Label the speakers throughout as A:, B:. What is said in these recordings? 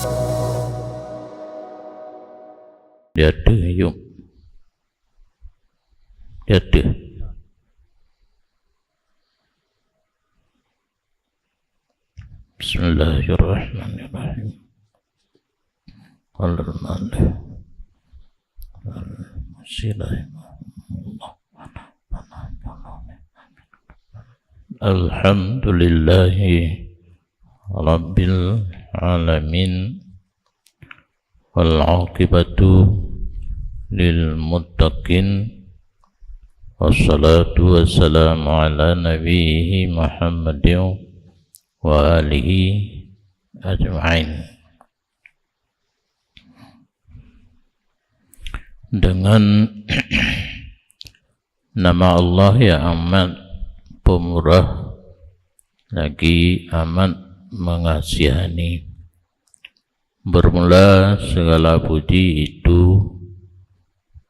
A: Dia ada, yuk. Dia ada. Bismillahirrahmanirrahim. Alhamdulillahi Rabbil Alamin. Wal aqibatu lil muttaqin. Wassalatu wassalamu ala nabiyhi Muhammadin wa alihi ajma'in. Dengan nama Allah yang amat pemurah lagi amat mengasihani, bermula segala puji itu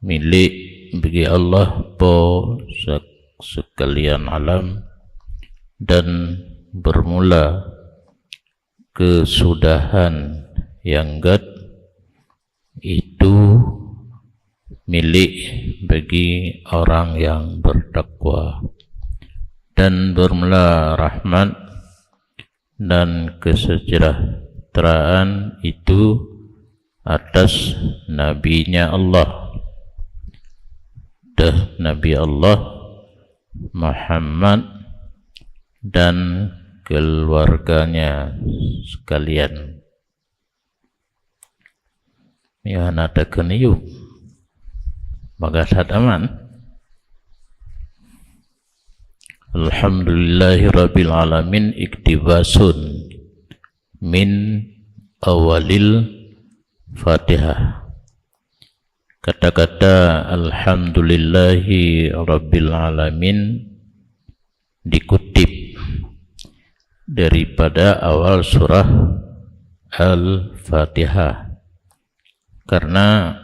A: milik bagi Allah po sekalian alam, dan bermula kesudahan yang gad itu milik bagi orang yang bertakwa, dan bermula rahmat dan kesejahteraan itu atas nabinya Allah, Nabi Allah Muhammad dan keluarganya sekalian. Ya natakan yuk bagasat aman. Alhamdulillahi Rabbil Alamin. Iktibasun min awalil Fatihah. Kata-kata Alhamdulillahi Rabbil Alamin dikutip daripada awal surah Al-Fatihah, karena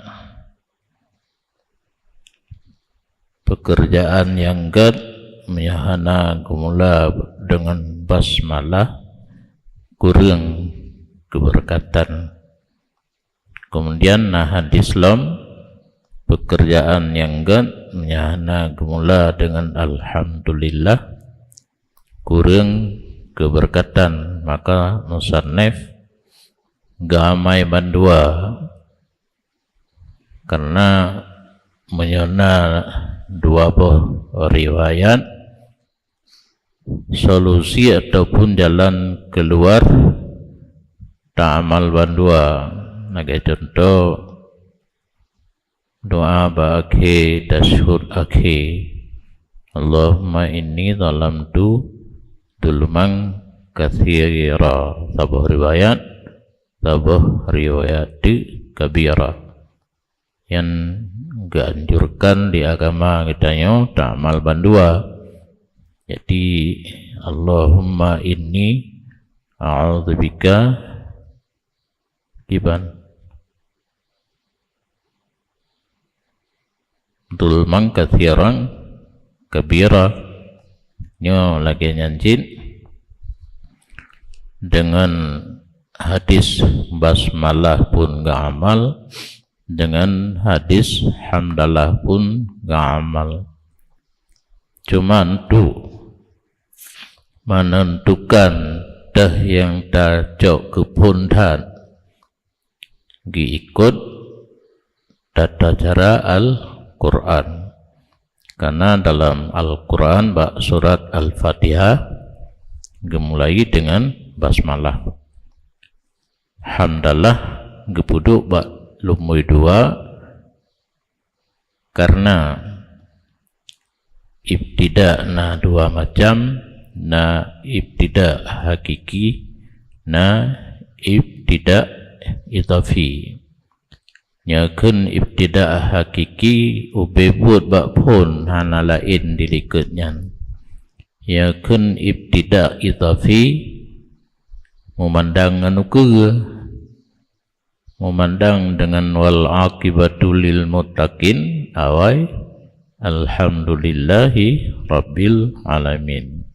A: pekerjaan yang gad menyahana kumula dengan basmalah kurang keberkatan. Kemudian hadis Islam pekerjaan yang gad menyahana kumula dengan alhamdulillah kurang keberkatan. Maka musannif gamai bandua karena menyana dua riwayat solusi ataupun jalan keluar ta'amal bandua. Naga contoh doa ba'akhi tashhud akhi Allahumma inni zalamtu dulman kathira. Tabuh riwayat kabira, yang ganjurkan di agama kitanya ta'amal bandua. Jadi Allahumma inni a'udzubika kiban dulman kathiran kabira. Nyo lagi nyanjin dengan hadis basmalah pun gak amal, dengan hadis hamdalah pun gak amal. Cuman tu menentukan dah yang tajok kepundan giikut tata cara Al-Quran. Karena dalam Al-Quran bak surat Al-Fatihah gemulai dengan basmalah. Hamdalah gepuduk bak lumui dua, karena ibtida na dua macam, na ibtida hakiki, na ibtida idhafi. Nyakeun ibtida hakiki ubebut bak pun hana lain dilikutnya. Nyakeun ibtida idhafi memandang anu memandang dengan wal aqibatu lil muttaqin awai alhamdulillahi Rabbil Alamin.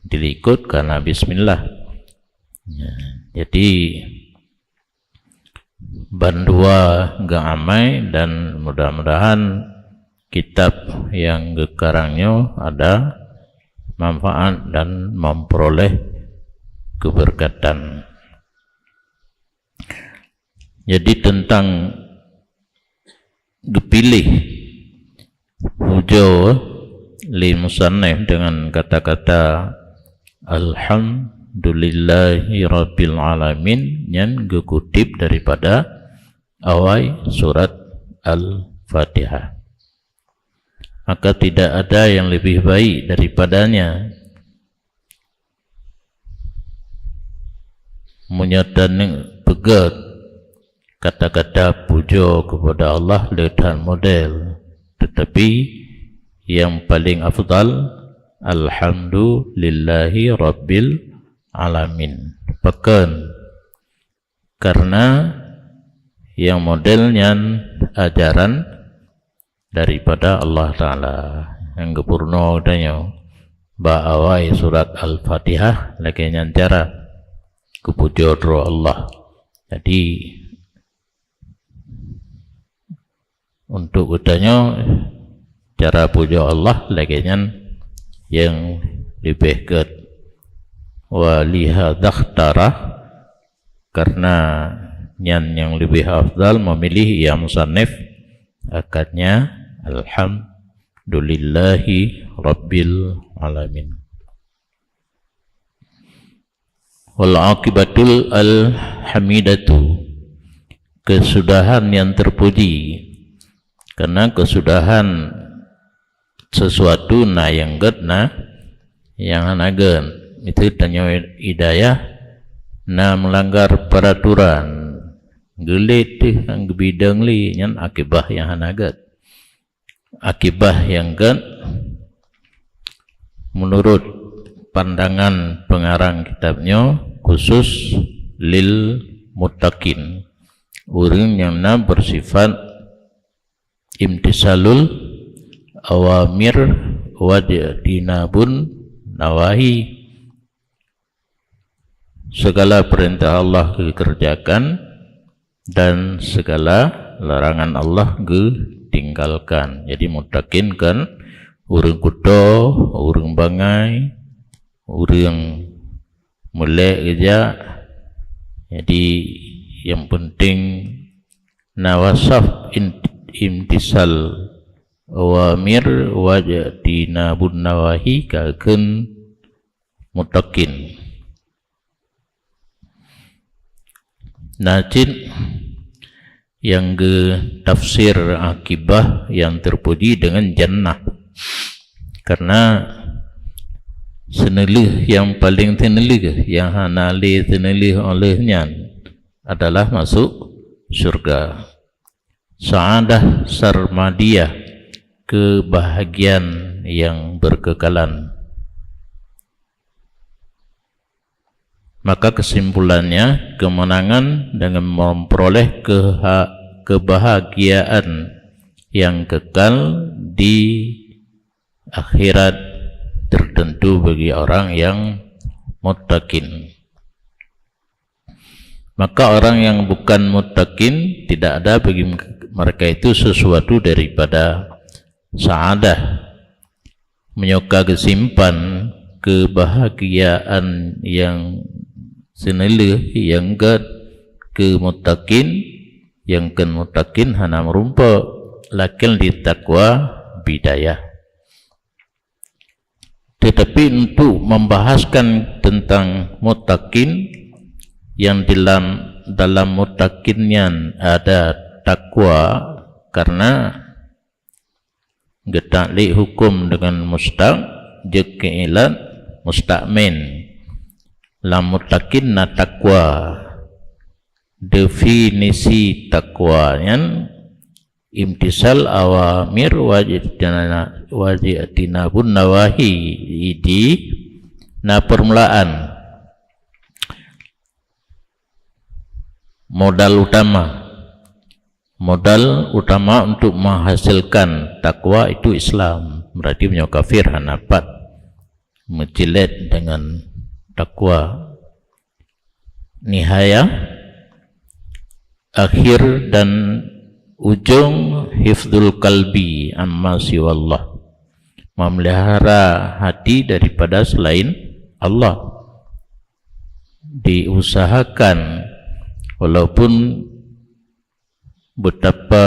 A: Dilikut karena bismillah. Ya, jadi bandua gamai, dan mudah-mudahan kitab yang gekarangnya ada manfaat dan memperoleh keberkatan. Jadi tentang dipilih pujo li musannif dengan kata-kata alhamdulillahi rabbil alamin yang dikutip daripada awal surat Al-Fatihah. Maka tidak ada yang lebih baik daripadanya menyatakan pegat kata-kata puja kepada Allah dengan model, tetapi yang paling afdal alhamdulillahi rabbil alamin. Pekan karena yang modelnya ajaran daripada Allah Ta'ala yang kepurna adanya ba'awai surat Al-Fatihah lagi cara kepuja doa Allah. Jadi untuk adanya cara puja Allah lagi yang lebih ke walihadakhtara, karena yang lebih afdal memilih yang musannif akadnya alhamdulillahi rabbil alamin. Wal aqibatul alhamidatu, kesudahan yang terpuji. Karena kesudahan sesuatu na yang ged na yang hanagen itu tanya hidayah na melanggar peraturan gelit ang bidang li nyan akibah yang hanagat. Akibah yang kan menurut pandangan pengarang kitabnya khusus lil muttaqin, orang yang bersifat imtisalul awamir wajtinabun nawahi, segala perintah Allah dikerjakan dan segala larangan Allah ditinggalkan. Jadi muttaqin kan urang kudo, urang bangai, urang melek kerja. Jadi yang penting nawasaf imtisal awamir wajtinabun nawahi kaken muttaqin. Najin yang ke tafsir akibah yang terpuji dengan jannah, karena senelih yang paling tenelih yang hanali tenelih olehnya adalah masuk surga. Sa'adah sarmadiyah, kebahagiaan yang berkekalan. Maka kesimpulannya kemenangan dengan memperoleh kebahagiaan yang kekal di akhirat tertentu bagi orang yang muttaqin. Maka orang yang bukan muttaqin tidak ada bagi mereka itu sesuatu daripada sa'adah, menyuka kesimpan kebahagiaan yang senelih yang ke muttaqin, yang ke muttaqin hana merumpa lakin di taqwa bidayah. Tetapi untuk membahaskan tentang muttaqin yang dalam muttaqinnya ada takwa, karena getakli hukum dengan mustaq jekilan mustaqmin. Lam muttaqin na takwa, definisi takwanya imtisal awamir wajtinabun nawahi. Ini na permulaan modal utama untuk menghasilkan takwa itu Islam. Berarti punya kafir hanapat menjilat dengan takwa. Nihaya akhir dan ujung hifdzul qalbi amma siwallah, memelihara hati daripada selain Allah. Diusahakan walaupun betapa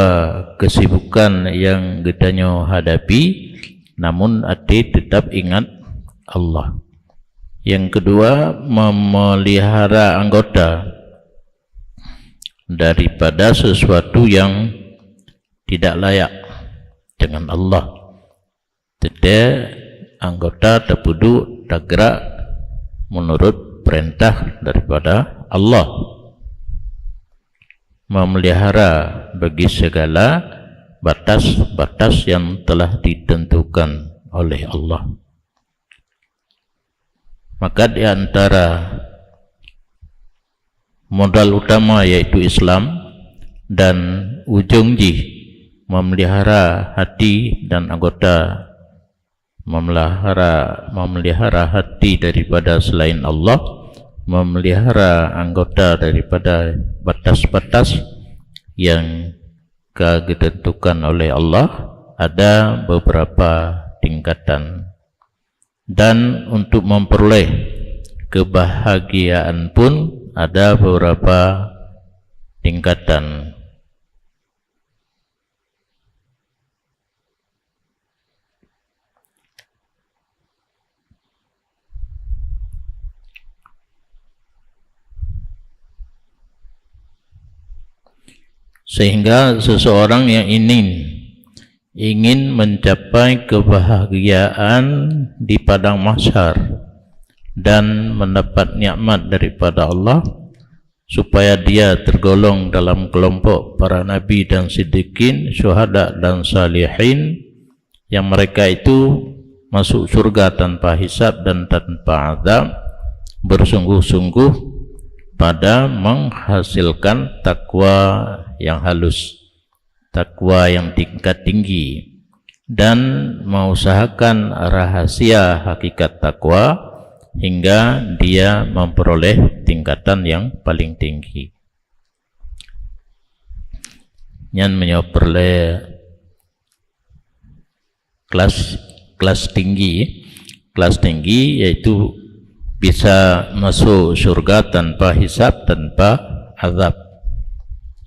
A: kesibukan yang kita hadapi, namun hati tetap ingat Allah. Yang kedua, memelihara anggota daripada sesuatu yang tidak layak dengan Allah. Tidak anggota terpuduk tergerak menurut perintah daripada Allah. Memelihara bagi segala batas-batas yang telah ditentukan oleh Allah. Maka di antara modal utama yaitu Islam, dan ujung memelihara hati dan anggota, memelihara hati daripada selain Allah, memelihara anggota daripada batas-batas yang ditentukan oleh Allah. Ada beberapa tingkatan, dan untuk memperoleh kebahagiaan pun ada beberapa tingkatan. Sehingga seseorang yang ingin mencapai kebahagiaan di padang mahsyar dan mendapat nikmat daripada Allah, supaya dia tergolong dalam kelompok para nabi dan siddiqin, syuhada dan salihin, yang mereka itu masuk surga tanpa hisab dan tanpa azab, bersungguh-sungguh pada menghasilkan takwa yang halus, takwa yang tingkat tinggi, dan mengusahakan rahasia hakikat takwa hingga dia memperoleh tingkatan yang paling tinggi. Yang memperoleh kelas tinggi yaitu bisa masuk surga tanpa hisab, tanpa azab,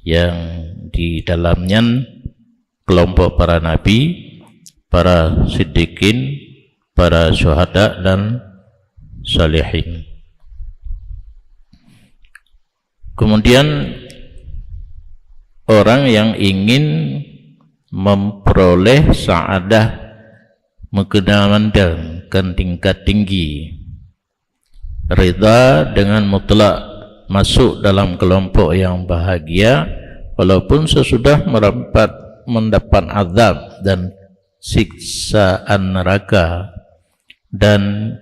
A: yang di dalamnya kelompok para nabi, para siddiqin, para syuhada dan salihin. Kemudian orang yang ingin memperoleh sa'adah, mengkenalan tingkat tinggi, ridha dengan mutlak, masuk dalam kelompok yang bahagia walaupun sesudah mendapat azab dan siksaan neraka dan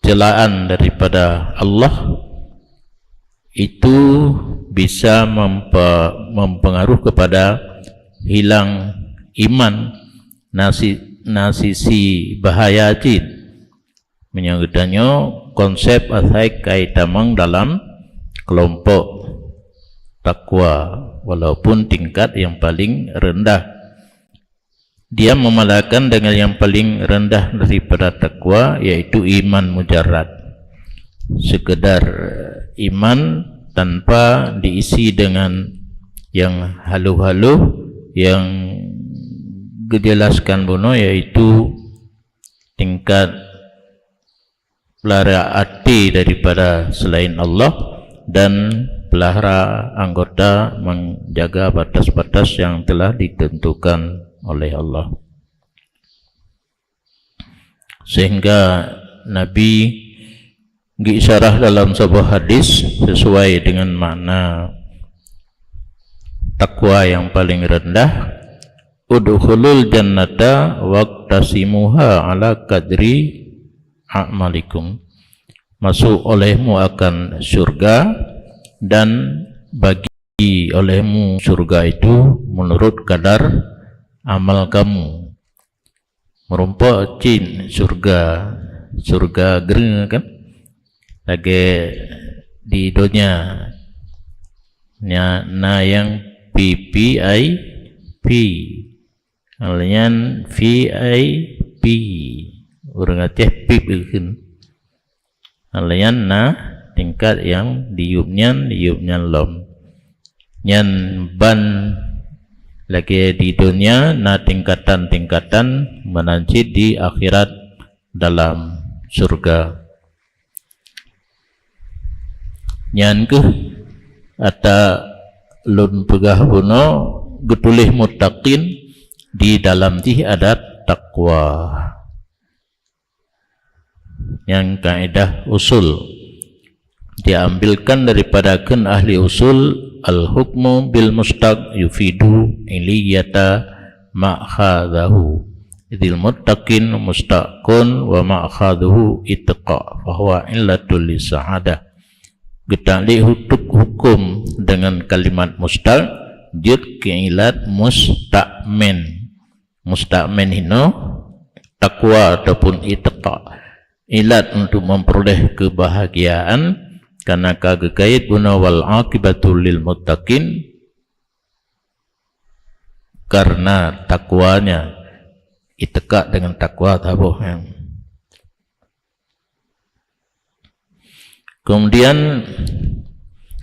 A: celaan daripada Allah, itu bisa mempengaruhi kepada hilang iman, nasisi bahaya jin, menyangkutannya konsep asai kaitamang dalam kelompok takwa walaupun tingkat yang paling rendah. Dia memalahkan dengan yang paling rendah daripada takwa, yaitu iman mujarrad, sekedar iman tanpa diisi dengan yang halu-halu yang dijelaskan Bono, yaitu tingkat pelihara hati daripada selain Allah dan pelihara anggota menjaga batas-batas yang telah ditentukan oleh Allah. Sehingga Nabi mengisyarah dalam sebuah hadis sesuai dengan makna takwa yang paling rendah, udkhulul jannata waqtasimuha ala qadri a'malikum, masuk olehmu akan surga dan bagi olehmu surga itu menurut kadar amal kamu. Merumpok cin surga gereng kan lagi di dunia na yang PPIP alian VIP orang Aceh PIP kan alian na tingkat yang diupnyan lom nyan ban lagi di dunia na tingkatan-tingkatan menanti di akhirat dalam surga nyan ke ada lun pegah buno getulih muttaqin di dalam ti ada takwa yang kaidah usul diambilkan daripada kan ahli usul al-hukmu bil mustaq yufidu iliyata ma'khadahu idil muttaqin mustaqun wa ma'khaduhu itqa fahuwa illatul lisa'adah getali hukum dengan kalimat mustaq jud keilat mustaqmin hino takwa ataupun itqa ilat untuk memperoleh kebahagiaan karena kagekait guna wal akibatul lil muttaqin karena takwanya iteka dengan takwa tabuh yang kemudian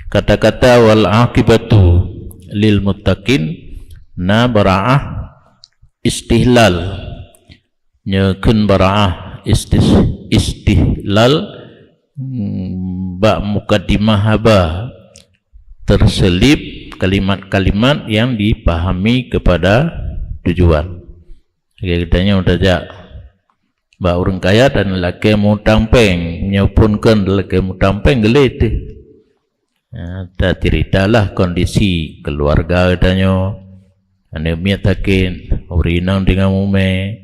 A: kata-kata wal akibatu lil muttaqin na bara'ah istihlal nyekun bara'ah istihlal bak mukaddimah haba terselip kalimat-kalimat yang dipahami kepada tujuan. Katanya udah jak bak orang kaya dan lelaki mutampeng menyapunkan lelaki mutampeng gelit. Tak ceritalah kondisi keluarga katanya. Ane miatakin urinang dengan mume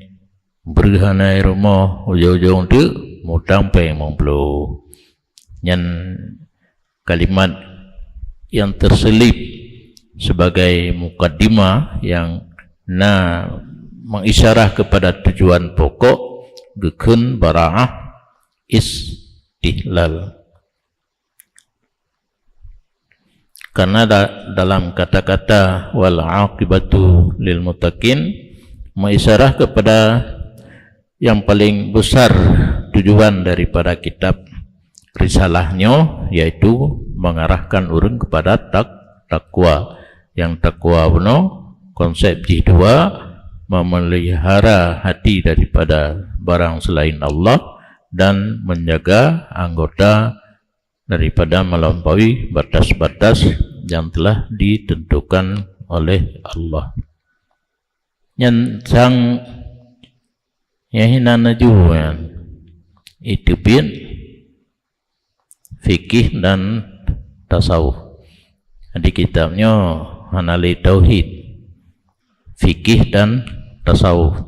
A: berhana rumah ujung-ujung tu mutampeng mempelu. Yang kalimat yang terselip sebagai mukaddimah yang mengisyarah kepada tujuan pokok gekun bara'ah istihlal karena dalam kata-kata wal aqibatu lil muttaqin mengisyarah kepada yang paling besar tujuan daripada kitab risalahnya yaitu mengarahkan orang kepada takwa yang takwa benar konsep jidwa memelihara hati daripada barang selain Allah dan menjaga anggota daripada melampaui batas-batas yang telah ditentukan oleh Allah. Yang sang yahinan najuan itu pun fikih dan tasawuf. Di kitabnya Hanali Tauhid, fikih dan tasawuf.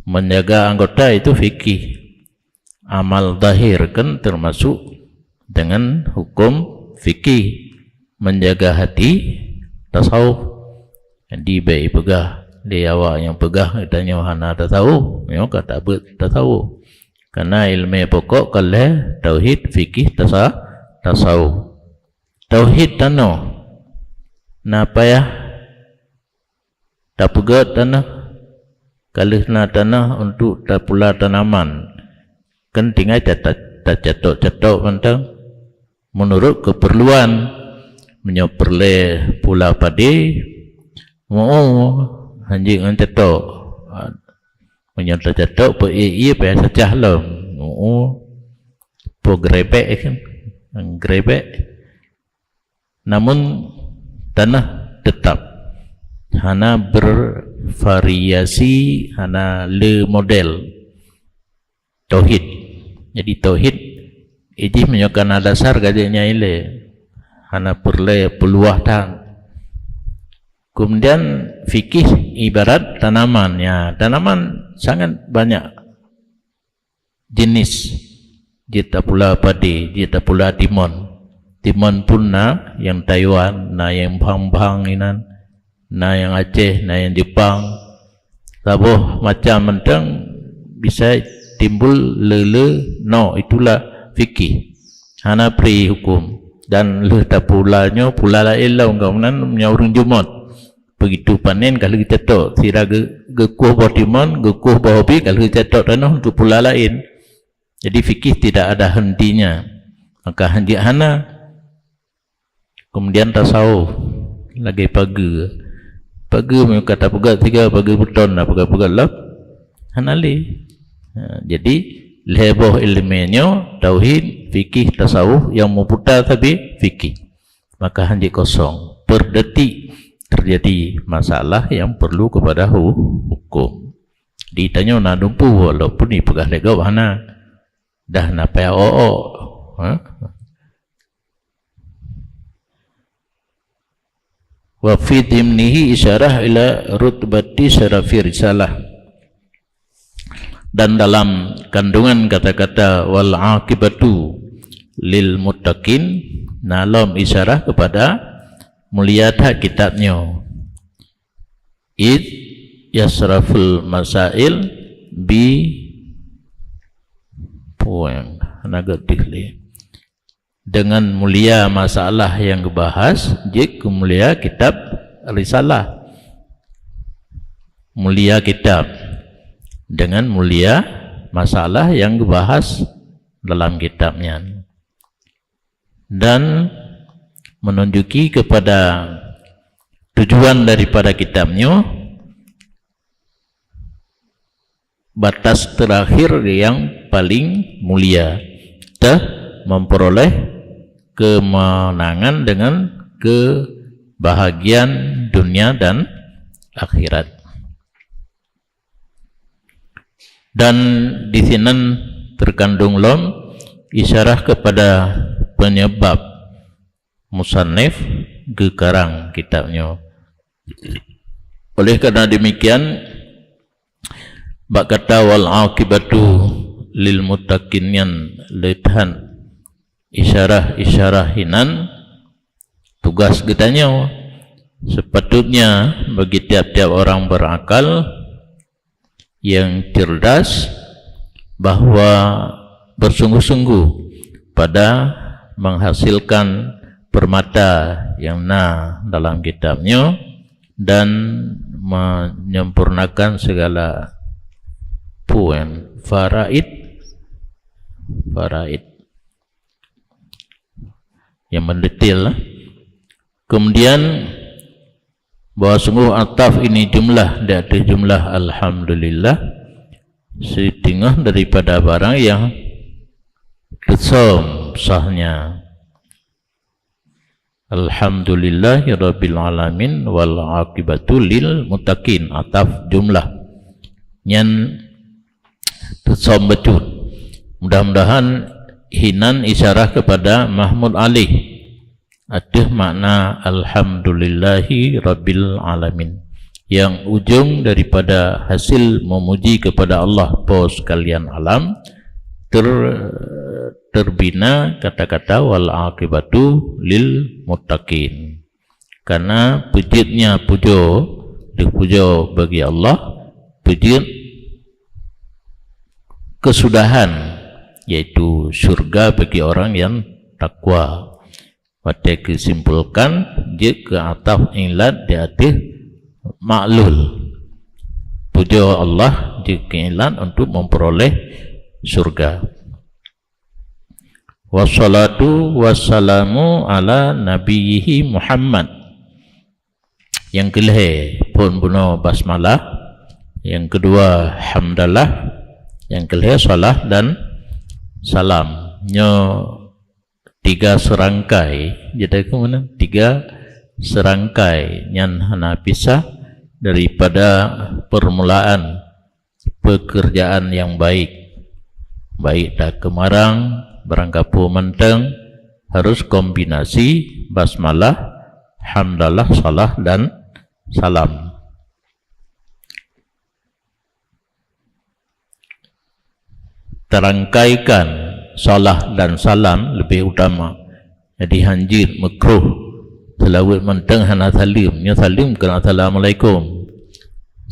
A: Menjaga anggota itu fikih. Amal zahir kan termasuk dengan hukum fikih. Menjaga hati tasawuf. Di baik pegah, di awak yang pegah katanya hana tasawuf, yo kata tasawuf. Karena ilmu pokok kalau tauhid, fikih, tasawuf. Tauhid tanah, napa ya? Tak pegat tanah, kalau nak tanah untuk tak pula tanaman, kan tinggal tak cetok mentang. Menurut keperluan, menyoperle pula padi, anjing cetok. Menyata cetok iya biasa cahlam po grebek kan grebek namun tanah tetap hana bervariasi hana le model tauhid. Jadi tauhid ini menyokan dasar gadanya ile hana perle peluah tang. Kemudian fikih ibarat tanaman ya, tanaman sangat banyak jenis. Jita pula padi, jita pula timun. Timun pun na yang Taiwan, na yang Bang inan, na yang Aceh, na yang Jepang. Tabuh macam mentang bisa timbul lele no itulah fikih. Hana pri hukum. dan le ta pulanya pula lain lah ngam nyaurung Jumat begitu panen kalau kita tok sira gekuh botimon gekuh bahobi kalau kita tok tanah untuk pula lain. Jadi fikih tidak ada hentinya. Maka hanji hana kemudian tasawuf lagi pagi kata pegat 3 pagi beton lah pegat lap hanali. Jadi leboh ilmiahnya tauhid fikih tasawuf yang memputar tapi fikih, maka hanji kosong per detik terjadi masalah yang perlu kepada hukum. Ditanya nak dumpu walaupun ni pegah lega wahana dah napai wa fi dimnihi isyarah ila rutbati syarafi risalah. Dan dalam kandungan kata-kata wal aqibatu lil muttaqin nalom isyarah kepada muliata kitabnya id yasraful masail bi poem nagatihli dengan mulia masalah yang dibahas jik mulia kitab risalah mulia kitab dengan mulia masalah yang dibahas dalam kitabnya dan menunjuki kepada tujuan daripada kitabnya batas terakhir yang paling mulia memperoleh kemenangan dengan kebahagiaan dunia dan akhirat. Dan di sini terkandung lom isyarah kepada penyebab musannif gekarang kitabnya. Oleh karena demikian bak kata wal aqibatu lil muttaqin yan lethan isyarah hinan tugas kitanya sepatutnya bagi tiap-tiap orang berakal yang cerdas bahwa bersungguh-sungguh pada menghasilkan permata yang dalam kitabnya dan menyempurnakan segala poin faraid yang mendetail. Kemudian bahwa sungguh ataf ini jumlah di atas jumlah alhamdulillah setengah daripada barang yang kesam sahnya. Alhamdulillahirabbil alamin wal aqibatu lil muttaqin. Ataf jumlah yang kesam betul. Mudah-mudahan hinan isyarah kepada Mahmud Ali ada makna alhamdulillahi rabbil alamin yang ujung daripada hasil memuji kepada Allah pos sekalian alam terbina kata-kata wal aqibatu lil muttaqin, karena pujitnya dipuja bagi Allah, pujit kesudahan yaitu surga bagi orang yang takwa. Pada kesimpulkan jika ataf ilat di atas maklul puja Allah jika ilat untuk memperoleh surga. Wassalatu wassalamu ala nabiyhi Muhammad. Yang kelih pun bunuh basmalah, yang kedua hamdalah, yang kelih salah dan salam. Tiga serangkai, jadi kemana? Tiga serangkai yang hana pisah daripada permulaan pekerjaan yang baik. Baik tak kemarang, berangkapu menteng, harus kombinasi basmalah, hamdalah, salah dan salam. Terangkaikan salah dan salam lebih utama. Jadi hanjir makruh selawat menteng hana salim. Nya salim kena assalamualaikum.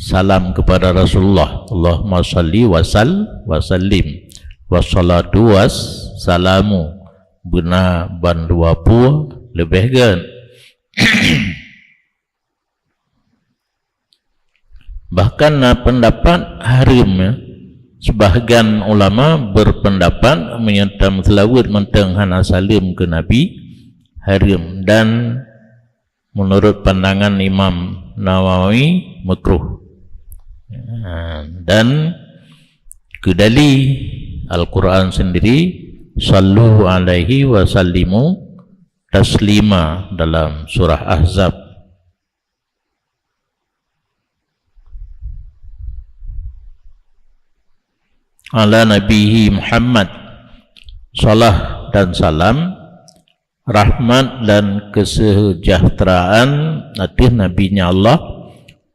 A: Salam kepada Rasulullah. Allahumma salli wa sallim. Wassalatu wassalamu benar ban 20 lebih kan. Bahkan pendapat haram ya. Sebahagian ulama berpendapat menyertai selawat mentang hana salim ke Nabi haram, dan menurut pandangan Imam Nawawi makruh. Dan kedali Al-Quran sendiri sallu alaihi wa sallimu taslima dalam surah Ahzab. Ala Nabihi Muhammad, salah dan salam, rahmat dan kesejahteraan atas Nabinya Allah,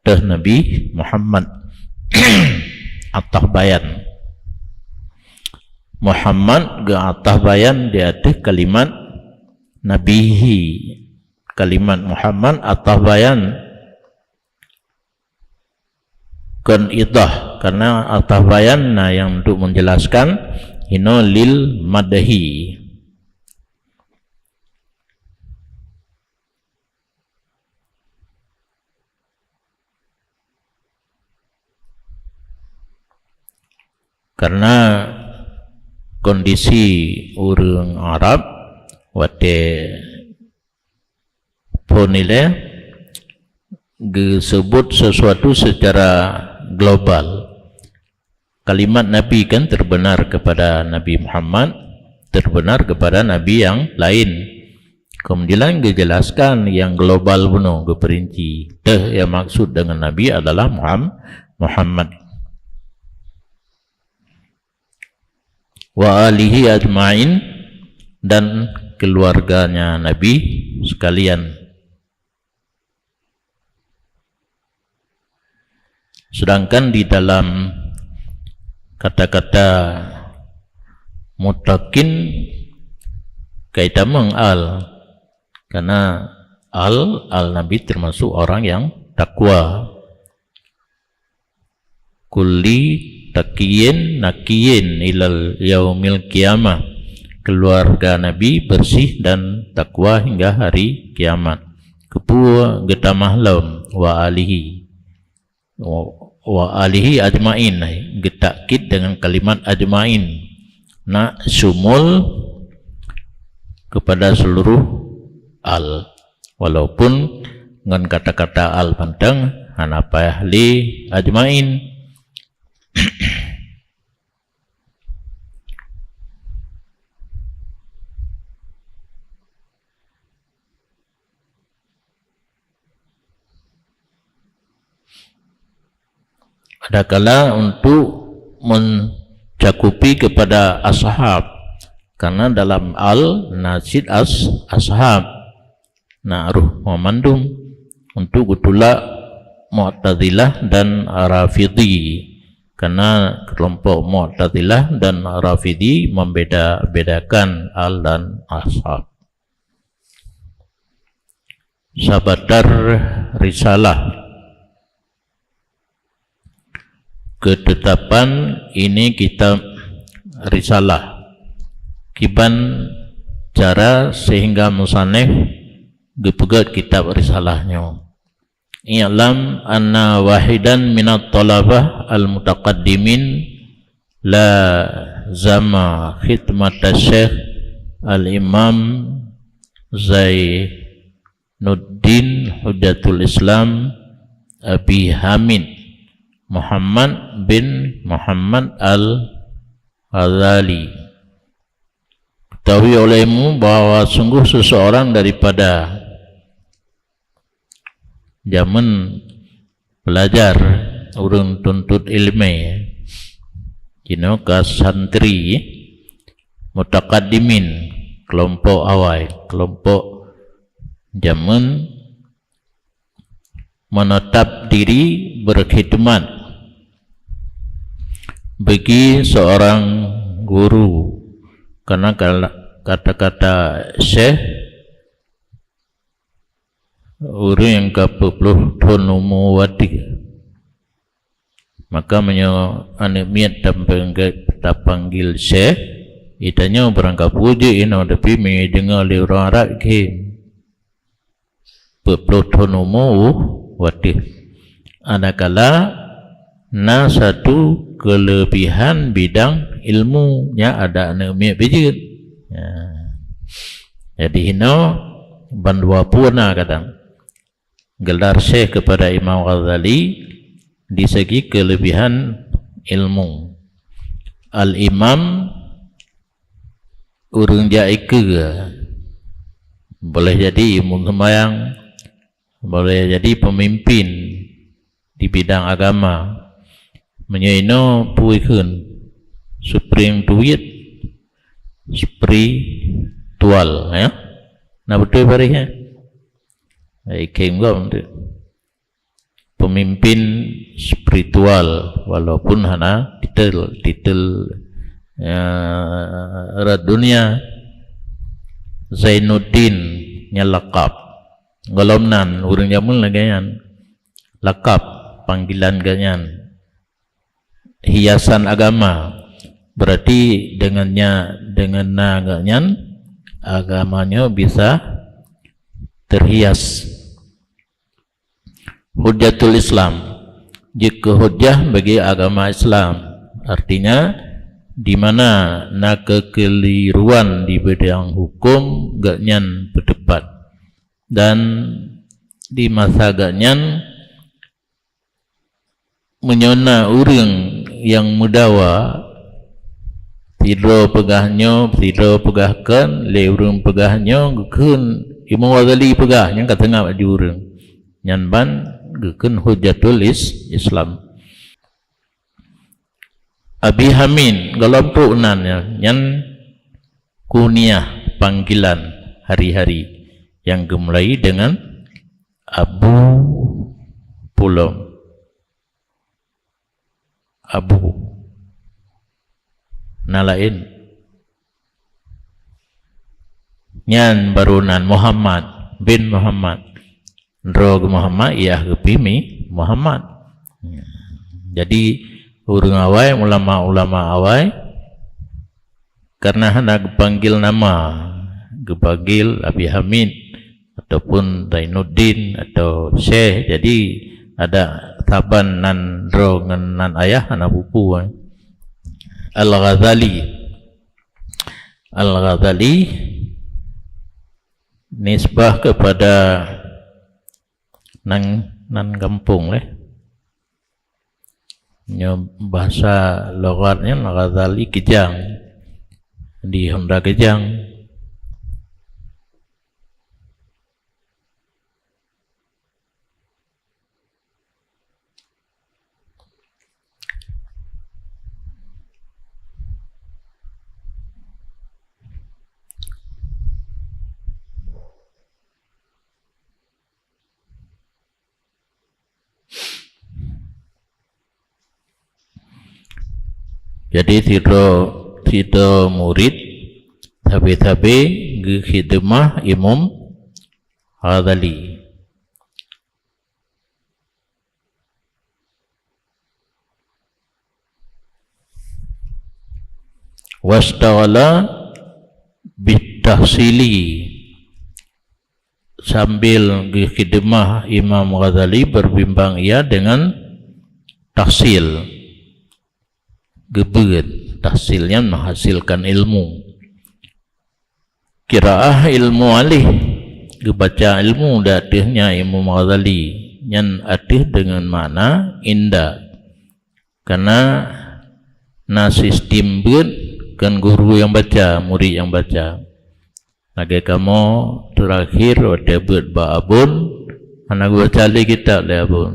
A: atas Nabi Muhammad. Atas bayan Muhammad ke atas bayan di atas kalimat Nabihi, kalimat Muhammad atas bayan kan idah, karena atas bayan yang untuk menjelaskan hino lil madahi. Karena kondisi orang Arab wate ponile disebut sesuatu secara global. Kalimat Nabi kan terbenar kepada Nabi Muhammad, terbenar kepada Nabi yang lain. Kemudian dijelaskan yang global penuh, keperinci. Yang maksud dengan Nabi adalah Muhammad. Wa alihi ajma'in, dan keluarganya Nabi sekalian. Sedangkan di dalam kata-kata mutakin kaitan mengal, karena al Nabi termasuk orang yang takwa. Kulli taqiyin naqiyin ilal yaumil qiyamah, keluarga Nabi bersih dan takwa hingga hari kiamat. Kepua getamah laum wa alihi ajmain, getakid dengan kalimat ajmain, nak sumul kepada seluruh al, walaupun dengan kata-kata al pantang hanapa ahli ajmain. Adakala untuk mencakupi kepada ashab, karena dalam al nasid ashab na'ruh memandung untuk gutula Mu'tazilah dan Rafidhi, karena kelompok Mu'tazilah dan Rafidhi membeda-bedakan al dan ashab. Sabadar risalah, ketetapan ini kitab risalah, kiban cara sehingga musannif dipegat kitab risalahnya. I'lam anna wahidan minat talabah al-mutaqaddimin la zama khidmat syekh al-imam Zainuddin Hujjatul Islam Abi Hamid Muhammad bin Muhammad al-Ghazali. Ketahui olehmu bahwa sungguh seseorang daripada zaman belajar urang tuntut ilmu kino ka santri mutaqaddimin, kelompok awal, kelompok zaman menetap diri berkhidmat bagi seorang guru, karena kata-kata syekh orang yang ke-10 tahun umur wadi, maka anak miat dan panggil syekh Itanya berangkat puji ino tapi me dengar le orang Arab ke berplotonomo wadih. Adakala na satu kelebihan bidang ilmunya ada namanya bijit. Ya. Jadi ino bandwa puna kadang gelar syekh kepada Imam Ghazali di segi kelebihan ilmu. Al-Imam urang jaike boleh jadi imam sembahyang, boleh jadi pemimpin di bidang agama. Menyaino puikeun spiritual ya. Nah betul barihnya. Ikem gom tu. Pemimpin spiritual walaupun hana titel dunia. Zainuddin nya lakap golomnan urang jamun lagayan lakap panggilan ganyan hiasan agama berarti dengan naganyan agamanya bisa terhias. Hujjatul Islam jika hujjah bagi agama Islam artinya di mana nak kekeliruan di bidang hukum ganyan berdebat dan di masa ganyan menyona urang yang mudawa tidak pegahkan le urang pegahnya gekeun Imam Ghazali pegah yang kat tengah di urang nyan ban gekeun Hujjatul Islam. Abi Hamin galompok nan yang kunyah panggilan hari-hari yang dimulai dengan Abu Pulong. Abu nalain nyan barunan Muhammad bin Muhammad Drog Muhammad iya kepimi Muhammad. Jadi urang awai ulama-ulama awai karena hendak panggil nama gepanggil Abi Hamid ataupun Zainuddin atau Syekh, jadi ada taban nan dro nan ayah anak buku. Al-Ghazali nisbah kepada nan kampung bahasa logatnya Al-Ghazali Kejang di Honda Kejang. Jadi tidak murid tapi khidmah Imam Ghazali. Wastaghala bitahsili sambil khidmah Imam Ghazali berbimbang ia dengan tahsil. Gebeut tahsilnya menghasilkan ilmu. Qiraah ilmu alih gebaca ilmu datihnya Imam Ghazali yang atih dengan makna indah karena sistem beut kan guru yang baca murid yang baca lagi kamu terakhir wada beut ba'abun anak baca lagi kitab le abun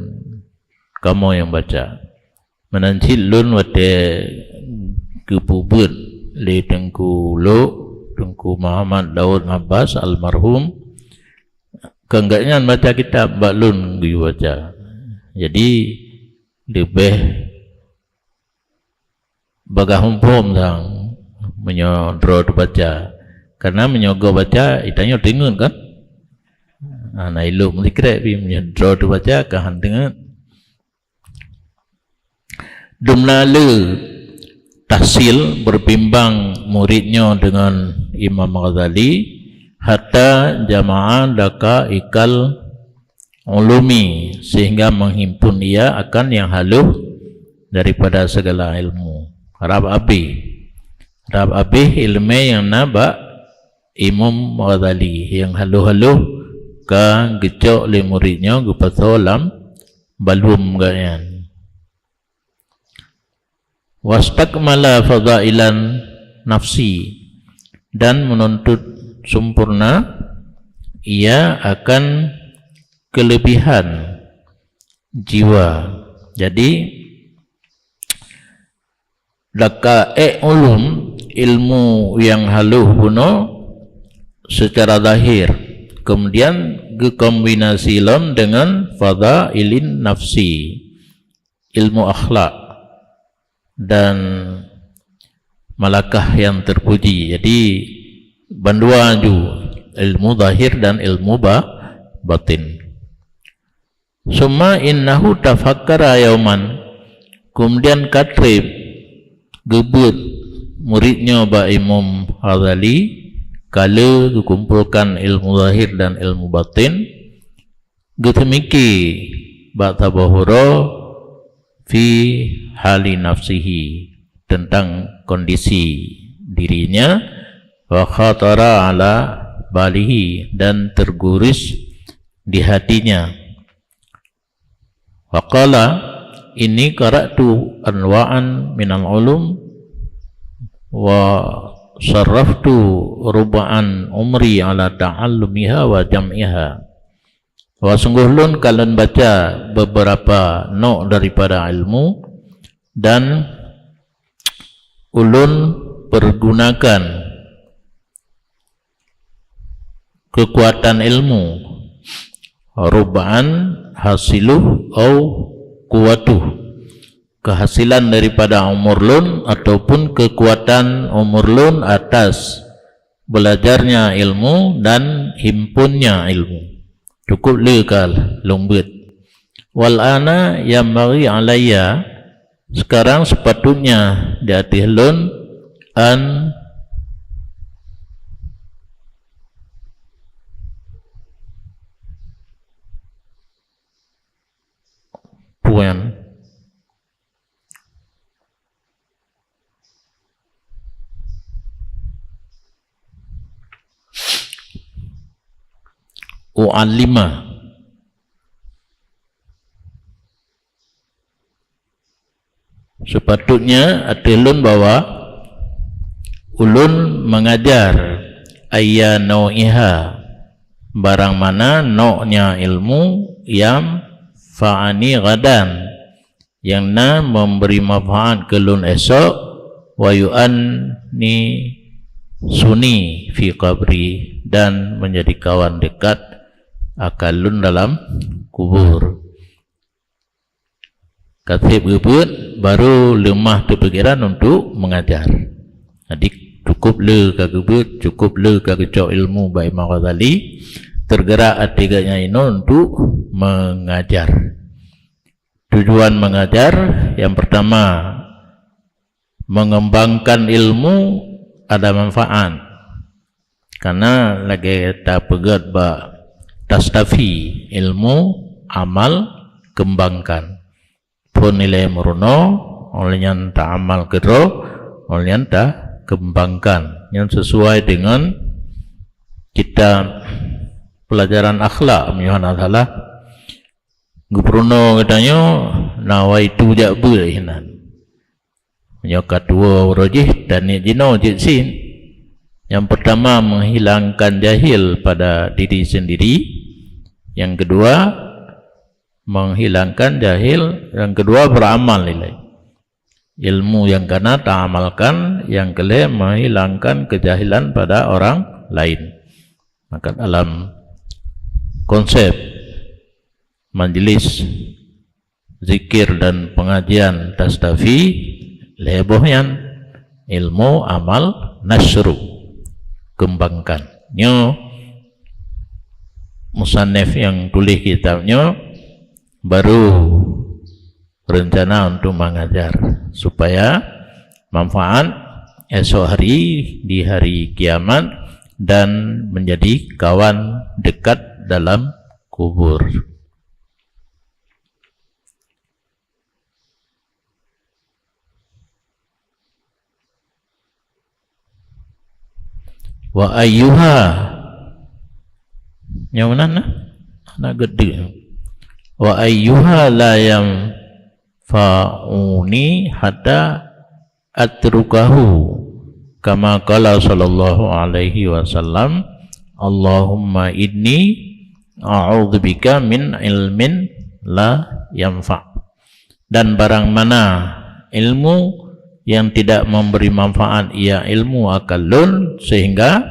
A: kamu yang baca menancil lun wate kepubut le Tengku Muhammad Daud Abbas almarhum keenggaknya baca kitab baklun gue baca jadi lebih bagahumpom sang menyodro baca karena menyogo baca itanya dengun kan anak ilu mesti kira menyodro baca kahan dengun dumlalu tahsil berbimbang muridnya dengan Imam Ghazali hatta jama'a laka ikal ulumi, sehingga menghimpun ia akan yang haluh daripada segala ilmu. Rab abih ilmu yang naba Imam Ghazali yang haluh-haluh ka gecok le muridnya gupatolam balum gayan. Wastakmala fadailan nafsi, dan menuntut sempurna ia akan kelebihan jiwa. Jadi laka ulum, ilmu yang haluh puno secara zahir, kemudian dikombinasi dengan fadailin nafsi, ilmu akhlak dan malakah yang terpuji. Jadi bandua ju ilmu zahir dan ilmu batin. Summa innahu tafakkara yauman, kemudian katrib gebut muridnya ba Imam Ghazali kala dikumpulkan ilmu zahir dan ilmu batin, getemiki ba tabahura fi hali nafsihi, tentang kondisi dirinya, wa khatara ala balihi, dan terguris di hatinya. Wa qala inni qara'tu anwa'an minal ulum wa sarraftu ruba'an umri ala ta'allumiha wa jam'iha. Wa sungguh lun kalian baca beberapa nok daripada ilmu, dan ulun pergunakan kekuatan ilmu, ruba'an hasiluh au kuwatuh, kehasilan daripada umur lun ataupun kekuatan umur lun atas belajarnya ilmu dan himpunnya ilmu. Cukup lekal lombet. Wal ana yang bagi alaya, sekarang sepatutnya di atas lun an puan u'alima, sepatutnya atilun bahwa ulun mengajar ayya nau'iha, barang mana nau'nya ilmu yang fa'ani gadan, yang na memberi manfaat ke lun esok, wa yu'anni suni fi qabri, dan menjadi kawan dekat akalun dalam kubur. Katib gebut baru lemah terpikiran untuk mengajar. Jadi cukup le ka gebut, cukup le ka kecok ilmu ba Imam Ghazali, tergerak atiganya ini untuk mengajar. Tujuan mengajar yang pertama, mengembangkan ilmu ada manfaat, karena lagi tak pegat ba tastafi ilmu amal kembangkan pun nilai meruno oleh yang tak amal kero, oleh yang tak kembangkan yang sesuai dengan kita pelajaran akhlak menyuhana salah. Gubernur katanya nawaitu jakbul hinan menyokat dua rojih dan nijino jitsin. Yang pertama, menghilangkan jahil pada diri sendiri. Yang kedua, menghilangkan jahil. Yang kedua, beramal nilai ilmu yang kena tak amalkan. Yang kelima, menghilangkan kejahilan pada orang lain. Maka dalam konsep majlis zikir dan pengajian tastafi, lebohyan ilmu amal nasru, kembangkan. Nyo musannif yang tulis kitabnya baru rencana untuk mengajar supaya manfaat esok hari di hari kiamat dan menjadi kawan dekat dalam kubur. Wa ayyuha yang mana nak gede. Wa ayyuha la yanfa'uni hatta atrukahu kama qala sallallahu alaihi wasallam, Allahumma inni a'udzubika min ilmin la yanfa'. Dan barang mana ilmu yang tidak memberi manfaat, ia ilmu akalun, sehingga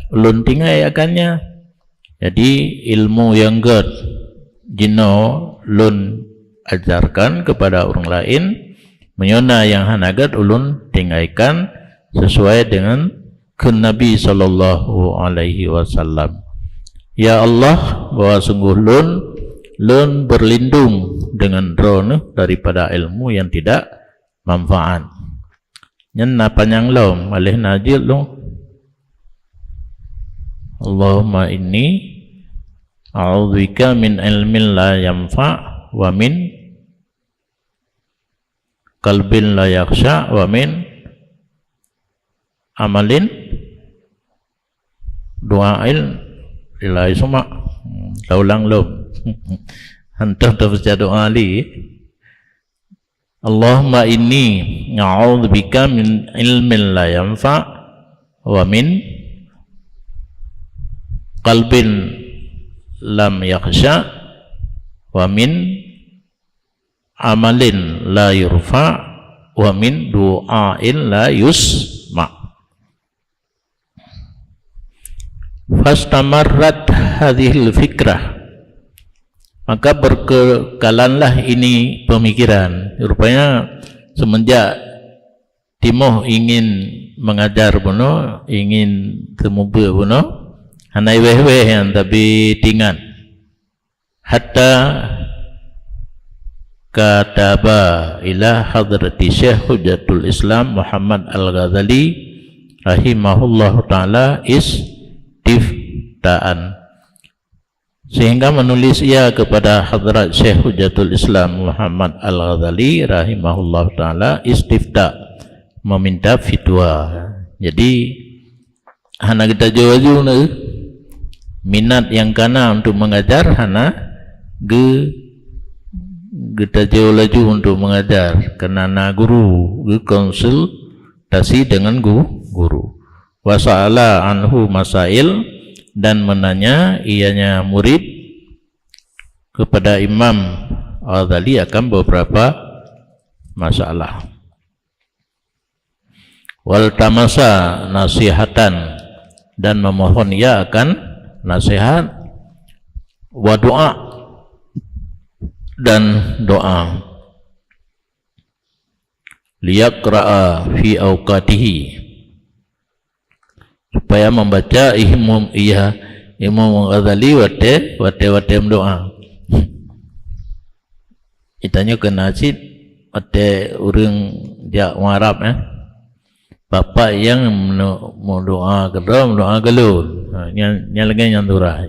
A: ulun tinggai akannya. Jadi ilmu yang good jino ulun ajarkan kepada orang lain, menyona yang hanagat ulun tingaikan sesuai dengan ke Nabi sallallahu alaihi wasallam. Ya Allah, bahwa sungguh lun berlindung dengan drone daripada ilmu yang tidak manfaat. Nyen napa nyang lom alih najil lo. Allahumma inni a'udzubika min ilmin la yanfa' wa min qalbin la yakhsha wa min amalin du'ail lillahi suma. Ulang lom. Hantar baca doa li. Allahumma inni a'udzubika min ilmin la yanfa' wa min qalbin lam yakhsha wa min amalin la yurfa' wa min du'ain la yusma'. Fastamarrat hadhil fikrah, maka berkekalanlah ini pemikiran. Rupanya semenjak Timoh ingin mengajar puno, ingin temuba puno, hanai weh-weh yang tapi tingan. Hatta kataba ila hadrati Syekh Hujjatul Islam Muhammad Al-Ghazali rahimahullahu ta'ala istiftaan, sehingga menulis ia kepada hadrat Syekh Hujjatul Islam Muhammad Al-Ghazali rahimahullah ta'ala istifta, meminta fatwa. Jadi hana kita jauh-jauh minat yang kana untuk mengajar, hana kita jauh laju untuk mengajar, kerana guru konsultasi dengan guru. Wasa'ala anhu masail, dan menanya ianya murid kepada Imam Al-Ghazali akan beberapa masalah. Wal tamasa nasihatan, dan memohon ia akan nasihat. Wa doa, dan doa. Liyaqra'a fi awqatihi, supaya membaca Imam Ghazali wate doa. Itanya kena cit wate urang jak Arab Bapak yang mau doa kedua doa galun. Nya lagi yang turah.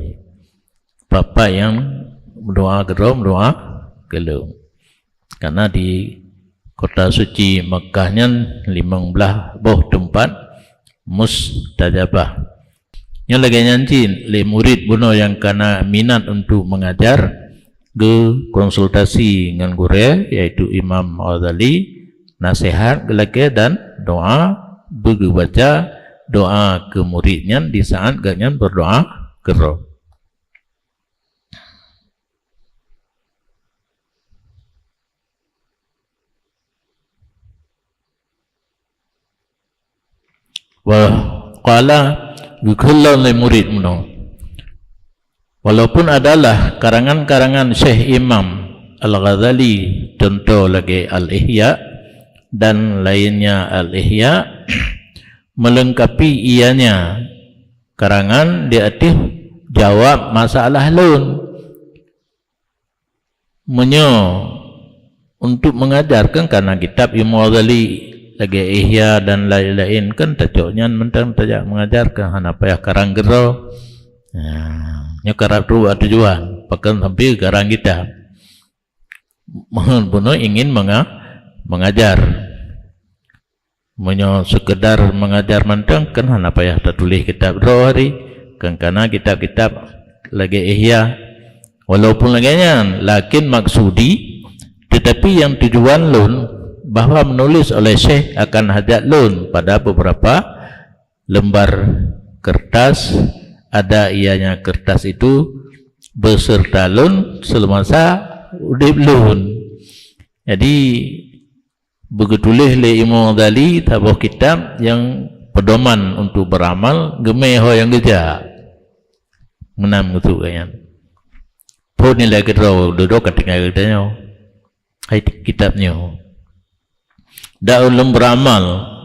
A: Bapak yang doa kedua doa galun. Karena di kota suci Mekkahnya 15 boh tempat mustajabah. Yang lagi nyanci le murid buno yang kana minat untuk mengajar ke konsultasi dengan guru, yaitu Imam Al-Ghazali, nasihat gelake dan doa, bagi baca doa ke muridnya di saat gaknya berdoa ke roh. Qala bikullan li murid muno. Walaupun adalah karangan-karangan Syekh Imam Al-Ghazali, contoh lagi Al-Ihya dan lainnya Al-Ihya, melengkapi ianya karangan di atas jawab masalah lun menyo untuk mengajarkan, karena kitab Imam Ghazali lagi ihya dan lain-lain kan tajuknya mentang tajak mengajarkan hana payah karang gero. Nya karap tu tujuan pakai sampai karang kita. Mohon puno ingin mengajar. Menyo sekedar mengajar mentang kan hana payah tertulis kitab ro hari kan karena kitab-kitab lagi ihya walaupun laginya lakin maksudi tetapi yang tujuan lun bahawa menulis oleh Syekh akan hajat lun pada beberapa lembar kertas, ada ianya kertas itu beserta lun semasa udip lun. Jadi begitulah le Imam Ghazali tabuh kitab yang pedoman untuk beramal gemeh ho yang geja menam gitu kan. Pun nilai kita duduk ketika kita hai kitabnya. Daulum beramal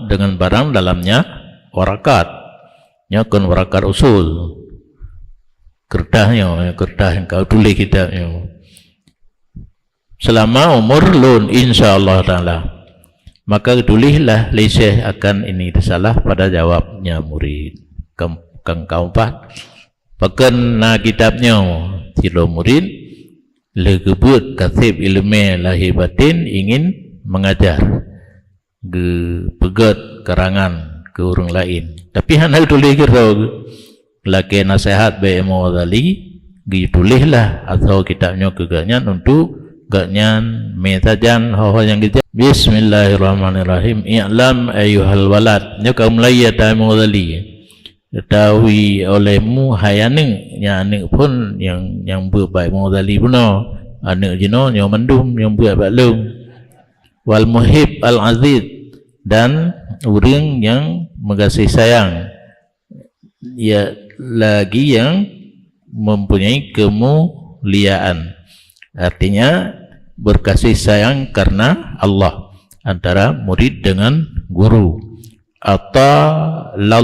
A: dengan barang dalamnya warakat, nyakun warakat usul, kertasnya, kertas yang kau tulis kitabnya. Selama umur lun, insyaAllah Ta'ala, maka tulislah leseh akan ini risalah pada jawabnya murid. Kang keempat, pakan na kitabnya silo murid, legebut kasib ilmu lahir batin ingin mengajar. Pegat karangan ke orang lain tapi hanya tulis kira laki nasihat be Imam Ghazali ditulislah atau kitabnya keganyan untuk ganyan metajan hal yang kita. Bismillahirrahmanirrahim. I'lam ayyuhal walad, nya kaum layak Imam Ghazali ketahui olehmu hayaning nya anak pun yang berbaik Imam Ghazali pun anak jino yang mendum yang buat baklum wal muhib al aziz dan orang yang mengasihi sayang, ya lagi yang mempunyai kemuliaan, artinya berkasih sayang karena Allah antara murid dengan guru. Atallahu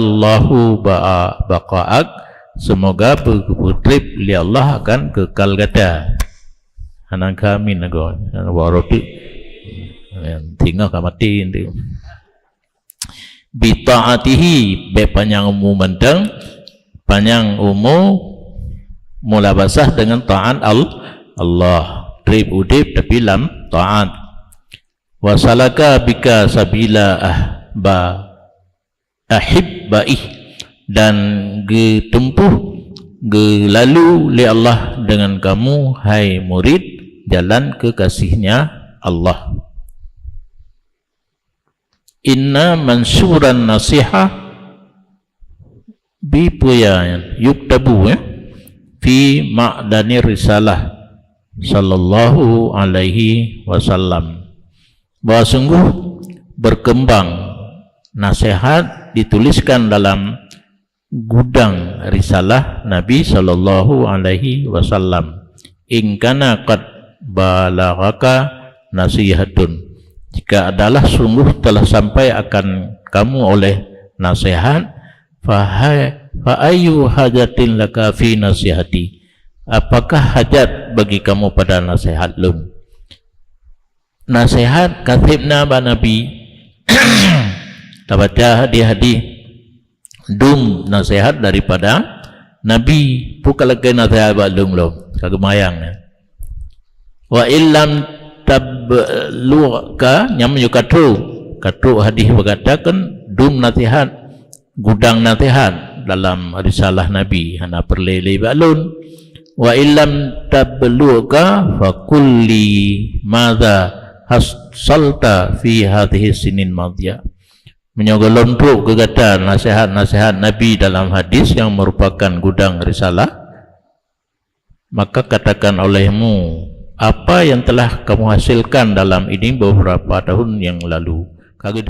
A: baqa'ak, semoga berputrip li Allah akan kekal gada. Hanang kami nago waroti tinggal kamati itu. Bita'atihi be panjang umum mentang panjang umum mulabasah dengan ta'at Allah trip udip tapi lam ta'at wasalaka bika sabila ahibbaih dan getempuh gelalu li Allah dengan kamu hai murid jalan kekasihnya Allah. Inna mansuran nasihah bipuyan yuktabu fi ma'dani risalah sallallahu alaihi wasallam, bahwa sungguh berkembang nasihat dituliskan dalam gudang risalah Nabi sallallahu alaihi wasallam. In kana qad balaghaka nasihatun, jika adalah sungguh telah sampai akan kamu oleh nasihat, fa ayyu hajatin laka fi nasihati, apakah hajat bagi kamu pada nasihat lum. Nasihat katibna ba Nabi tabaca hadis dum nasihat daripada Nabi, bukan lagi nasihat ba lum kagemayang. Wa illam tabluka nyam yukatru hadis berkatakan dum nasihat gudang nasihat dalam risalah Nabi hana perlele balun. Wa illam tabluka fa kulli madza hasalta fi hadhihi sinin madhiya, menyogolon tu kegata nasihat-nasihat Nabi dalam hadis yang merupakan gudang risalah, maka katakan olehmu apa yang telah kamu hasilkan dalam ini beberapa tahun yang lalu. Kaget